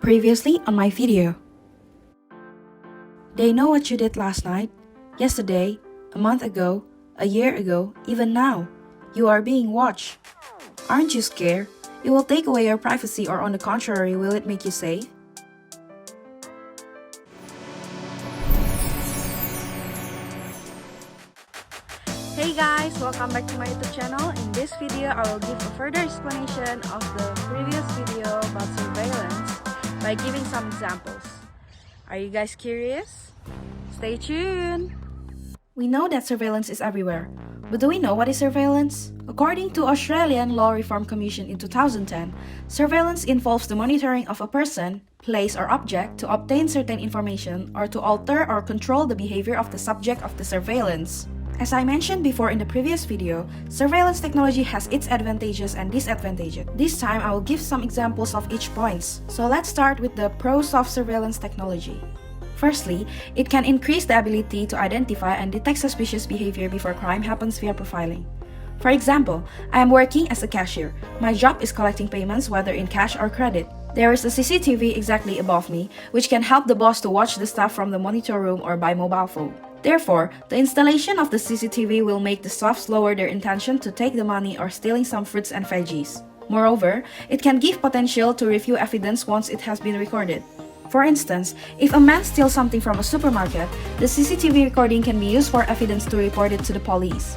Previously on my video. They know what you did last night, yesterday, a month ago, a year ago, even now. You are being watched. Aren't you scared? It will take away your privacy, or on the contrary, will it make you safe? Hey guys, welcome back to my YouTube channel. In this video, I will give a further explanation of the previous video about surveillance by giving some examples. Are you guys curious? Stay tuned! We know that surveillance is everywhere, but do we know what is surveillance? According to Australian Law Reform Commission in 2010, surveillance involves the monitoring of a person, place or object to obtain certain information or to alter or control the behavior of the subject of the surveillance. As I mentioned before in the previous video, surveillance technology has its advantages and disadvantages. This time I will give some examples of each points. So let's start with the pros of surveillance technology. Firstly, it can increase the ability to identify and detect suspicious behavior before crime happens via profiling. For example, I am working as a cashier. My job is collecting payments whether in cash or credit. There is a CCTV exactly above me, which can help the boss to watch the staff from the monitor room or by mobile phone. Therefore, the installation of the CCTV will make the staff lower their intention to take the money or stealing some fruits and veggies. Moreover, it can give potential to review evidence once it has been recorded. For instance, if a man steals something from a supermarket, the CCTV recording can be used for evidence to report it to the police.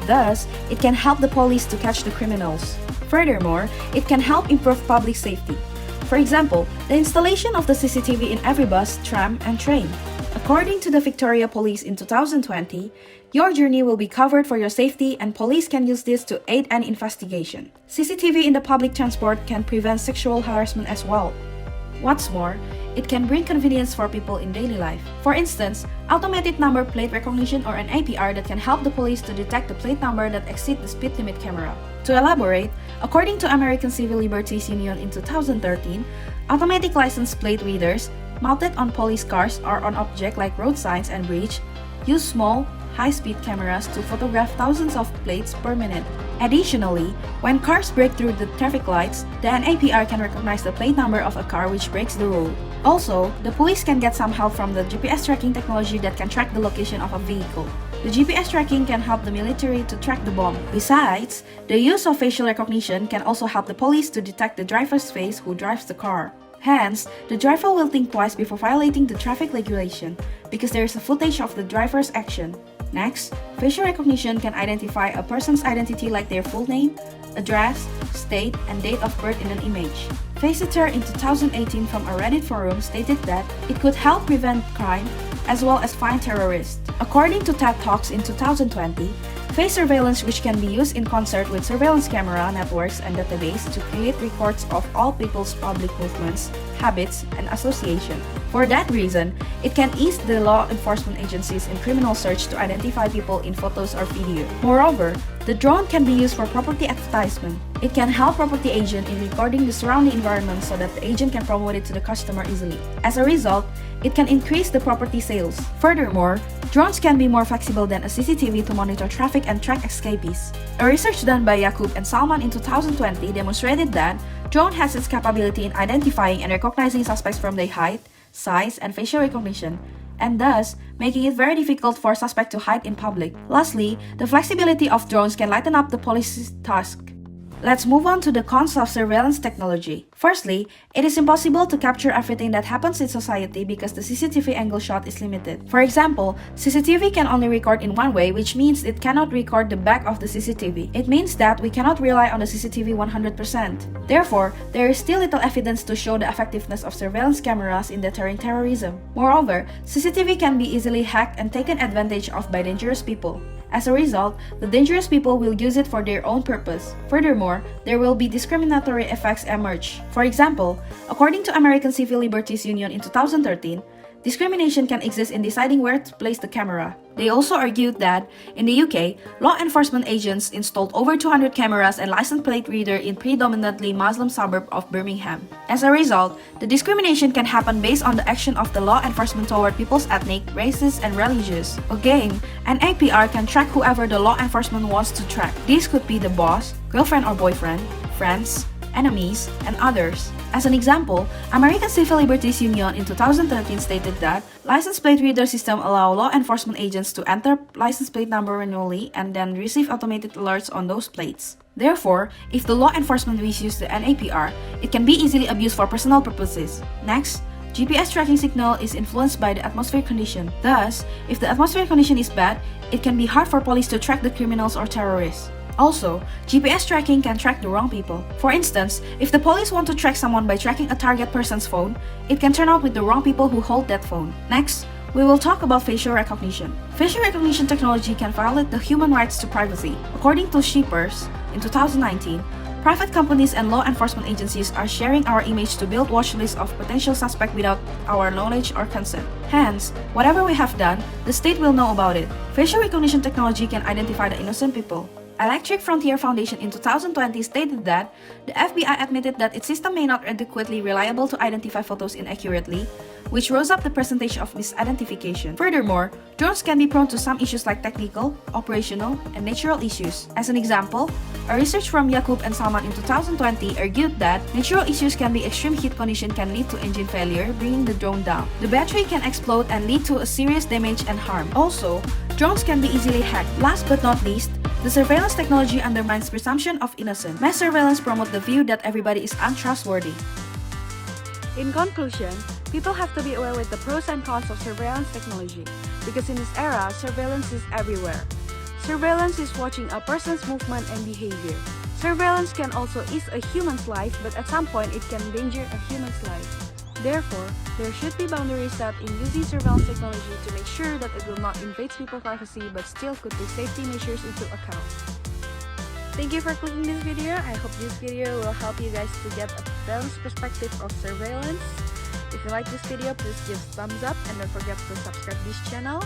Thus, it can help the police to catch the criminals. Furthermore, it can help improve public safety. For example, the installation of the CCTV in every bus, tram, and train. According to the Victoria Police in 2020, your journey will be covered for your safety and police can use this to aid an investigation. CCTV in the public transport can prevent sexual harassment as well. What's more, it can bring convenience for people in daily life. For instance, automated number plate recognition or an ANPR that can help the police to detect the plate number that exceeds the speed limit camera. To elaborate, according to American Civil Liberties Union in 2013, automatic license plate readers mounted on police cars or on objects like road signs and bridge use small, high-speed cameras to photograph thousands of plates per minute. Additionally, when cars break through the traffic lights, the ANPR can recognize the plate number of a car which breaks the rule. Also, the police can get some help from the GPS tracking technology that can track the location of a vehicle. The GPS tracking can help the military to track the bomb. Besides, the use of facial recognition can also help the police to detect the driver's face who drives the car. Hence, the driver will think twice before violating the traffic regulation because there is a footage of the driver's action. Next, facial recognition can identify a person's identity like their full name, address, state, and date of birth in an image. Faciter in 2018 from a Reddit forum stated that it could help prevent crime as well as find terrorists. According to TED Talks in 2020, face surveillance, which can be used in concert with surveillance camera networks and database to create records of all people's public movements, habits, and association. For that reason, it can ease the law enforcement agencies in criminal search to identify people in photos or video. Moreover, the drone can be used for property advertisement. It can help property agent in recording the surrounding environment so that the agent can promote it to the customer easily. As a result, it can increase the property sales. Furthermore, drones can be more flexible than a CCTV to monitor traffic and track escapees. A research done by Yaacoub and Salman in 2020 demonstrated that drone has its capability in identifying and recognizing suspects from their height, size, and facial recognition, and thus making it very difficult for suspects to hide in public. Lastly, the flexibility of drones can lighten up the police's task. Let's move on to the cons of surveillance technology. Firstly, it is impossible to capture everything that happens in society because the CCTV angle shot is limited. For example, CCTV can only record in one way, which means it cannot record the back of the CCTV. It means that we cannot rely on the CCTV 100%. Therefore, there is still little evidence to show the effectiveness of surveillance cameras in deterring terrorism. Moreover, CCTV can be easily hacked and taken advantage of by dangerous people. As a result, the dangerous people will use it for their own purpose. Furthermore, there will be discriminatory effects emerge. For example, according to American Civil Liberties Union in 2013, discrimination can exist in deciding where to place the camera. They also argued that, in the UK, law enforcement agents installed over 200 cameras and license plate reader in predominantly Muslim suburb of Birmingham. As a result, the discrimination can happen based on the action of the law enforcement toward people's ethnic, racist, and religious. Again, an ANPR can track whoever the law enforcement wants to track. This could be the boss, girlfriend or boyfriend, friends, enemies, and others. As an example, American Civil Liberties Union in 2013 stated that license plate reader system allow law enforcement agents to enter license plate number manually and then receive automated alerts on those plates. Therefore, if the law enforcement misuse the ANPR, it can be easily abused for personal purposes. Next, GPS tracking signal is influenced by the atmospheric condition. Thus, if the atmospheric condition is bad, it can be hard for police to track the criminals or terrorists. Also, GPS tracking can track the wrong people. For instance, if the police want to track someone by tracking a target person's phone, it can turn out with the wrong people who hold that phone. Next, we will talk about facial recognition. Facial recognition technology can violate the human rights to privacy. According to Shippers, in 2019, private companies and law enforcement agencies are sharing our image to build watch lists of potential suspects without our knowledge or consent. Hence, whatever we have done, the state will know about it. Facial recognition technology can identify the innocent people. Electric Frontier Foundation in 2020 stated that the FBI admitted that its system may not adequately reliable to identify photos inaccurately, which rose up the percentage of misidentification. Furthermore, drones can be prone to some issues like technical, operational, and natural issues. As an example, a research from Yaacoub and Salman in 2020 argued that natural issues can be extreme heat condition can lead to engine failure, bringing the drone down. The battery can explode and lead to a serious damage and harm. Also, drones can be easily hacked. Last but not least, the surveillance technology undermines presumption of innocence. Mass surveillance promotes the view that everybody is untrustworthy. In conclusion, people have to be aware with the pros and cons of surveillance technology, because in this era, surveillance is everywhere. Surveillance is watching a person's movement and behavior. Surveillance can also ease a human's life, but at some point it can endanger a human's life. Therefore, there should be boundaries set in using surveillance technology to make sure that it will not invade people's privacy but still could take safety measures into account. Thank you for clicking this video. I hope this video will help you guys to get a balanced perspective of surveillance. If you like this video, please give thumbs up and don't forget to subscribe this channel.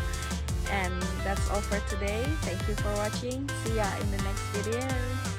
And that's all for today. Thank you for watching. See ya in the next video.